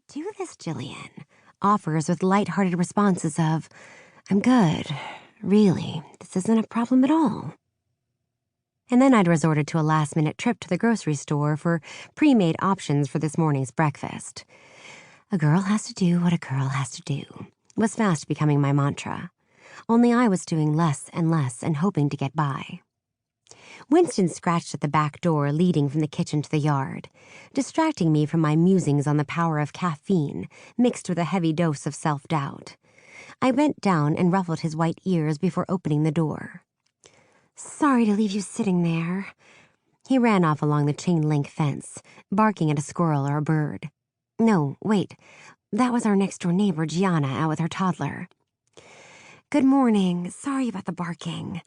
do this, Jillian," offers with light-hearted responses of, "I'm good. Really, this isn't a problem at all." And then I'd resorted to a last-minute trip to the grocery store for pre-made options for this morning's breakfast. "A girl has to do what a girl has to do," was fast becoming my mantra. Only I was doing less and hoping to get by. Winston scratched at the back door leading from the kitchen to the yard, distracting me from my musings on the power of caffeine mixed with a heavy dose of self-doubt. I bent down and ruffled his white ears before opening the door. "Sorry to leave you sitting there." He ran off along the chain-link fence, barking at a squirrel or a bird. No, wait, that was our next-door neighbor, Gianna, out with her toddler. "Good morning. Sorry about the barking."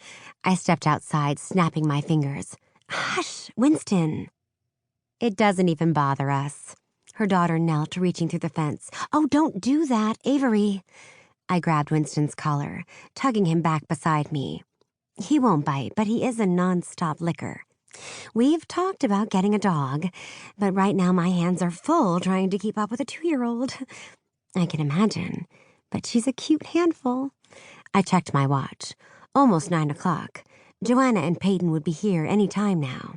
I stepped outside, snapping my fingers. "Hush, Winston." "It doesn't even bother us." Her daughter knelt, reaching through the fence. "Oh, don't do that, Avery." I grabbed Winston's collar, tugging him back beside me. "He won't bite, but he is a non-stop licker. We've talked about getting a dog, but right now my hands are full trying to keep up with a 2-year-old. I can imagine, but she's a cute handful." I checked my watch. Almost 9 o'clock. Joanna and Peyton would be here any time now.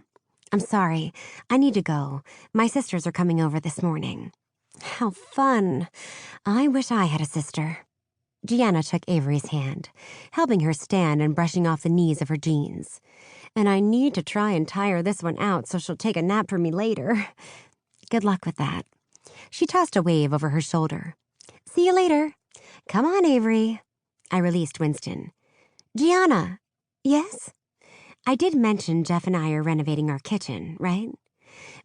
"I'm sorry. I need to go. My sisters are coming over this morning." "How fun. I wish I had a sister." Gianna took Avery's hand, helping her stand and brushing off the knees of her jeans. "And I need to try and tire this one out so she'll take a nap for me later." "Good luck with that." She tossed a wave over her shoulder. "See you later." "Come on, Avery." I released Winston. "Gianna." "Yes?" "I did mention Jeff and I are renovating our kitchen, right?"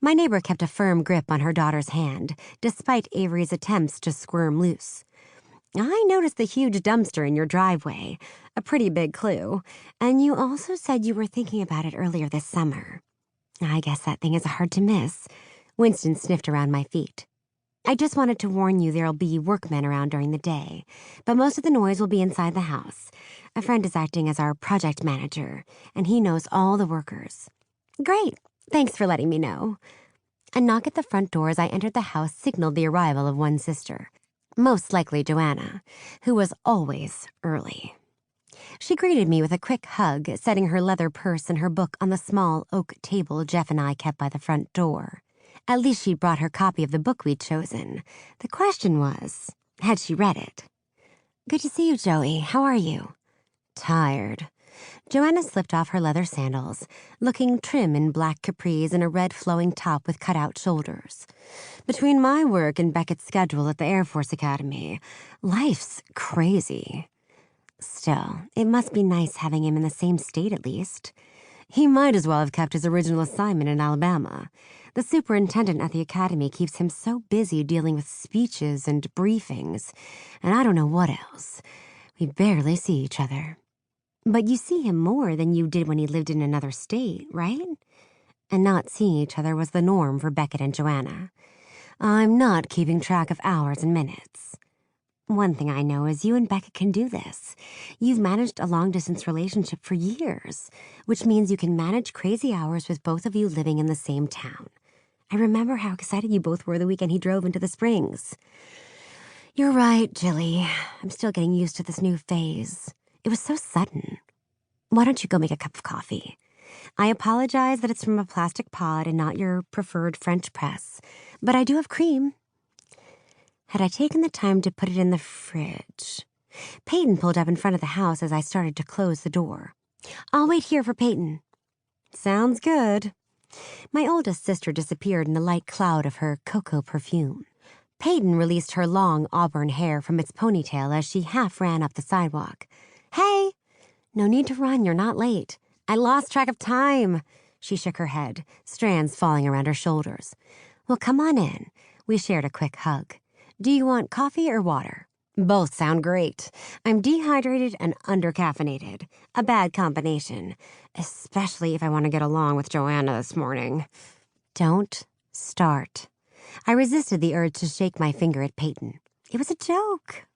My neighbor kept a firm grip on her daughter's hand, despite Avery's attempts to squirm loose. "I noticed the huge dumpster in your driveway, a pretty big clue, and you also said you were thinking about it earlier this summer." "I guess that thing is hard to miss." Winston sniffed around my feet. "I just wanted to warn you there'll be workmen around during the day, but most of the noise will be inside the house. A friend is acting as our project manager, and he knows all the workers." "Great. Thanks for letting me know." A knock at the front door as I entered the house signaled the arrival of one sister, most likely Joanna, who was always early. She greeted me with a quick hug, setting her leather purse and her book on the small oak table Jeff and I kept by the front door. At least she'd brought her copy of the book we'd chosen. The question was, had she read it? "Good to see you, Joey. How are you?" "Tired." Joanna slipped off her leather sandals, looking trim in black capris and a red flowing top with cut-out shoulders. "Between my work and Beckett's schedule at the Air Force Academy, life's crazy. Still, it must be nice having him in the same state at least. He might as well have kept his original assignment in Alabama. The superintendent at the academy keeps him so busy dealing with speeches and briefings, and I don't know what else. We barely see each other." "But you see him more than you did when he lived in another state, right?" And not seeing each other was the norm for Beckett and Joanna. "I'm not keeping track of hours and minutes." "One thing I know is you and Beckett can do this. You've managed a long-distance relationship for years, which means you can manage crazy hours with both of you living in the same town. I remember how excited you both were the weekend he drove into the Springs." "You're right, Jilly. I'm still getting used to this new phase. It was so sudden. Why don't you go make a cup of coffee? I apologize that it's from a plastic pod and not your preferred French press, but I do have cream." Had I taken the time to put it in the fridge? Peyton pulled up in front of the house as I started to close the door. "I'll wait here for Peyton." "Sounds good." My oldest sister disappeared in a light cloud of her cocoa perfume. Peyton released her long auburn hair from its ponytail as she half ran up the sidewalk. "Hey!" "No need to run, you're not late." "I lost track of time." She shook her head, strands falling around her shoulders. "Well, come on in." We shared a quick hug. "Do you want coffee or water?" "Both sound great. I'm dehydrated and undercaffeinated. A bad combination, especially if I want to get along with Joanna this morning." "Don't start." I resisted the urge to shake my finger at Peyton. It was a joke.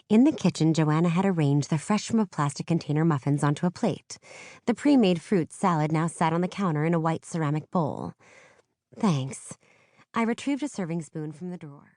In the kitchen, Joanna had arranged the fresh-from-a-plastic container muffins onto a plate. The pre-made fruit salad now sat on the counter in a white ceramic bowl. "Thanks." I retrieved a serving spoon from the drawer.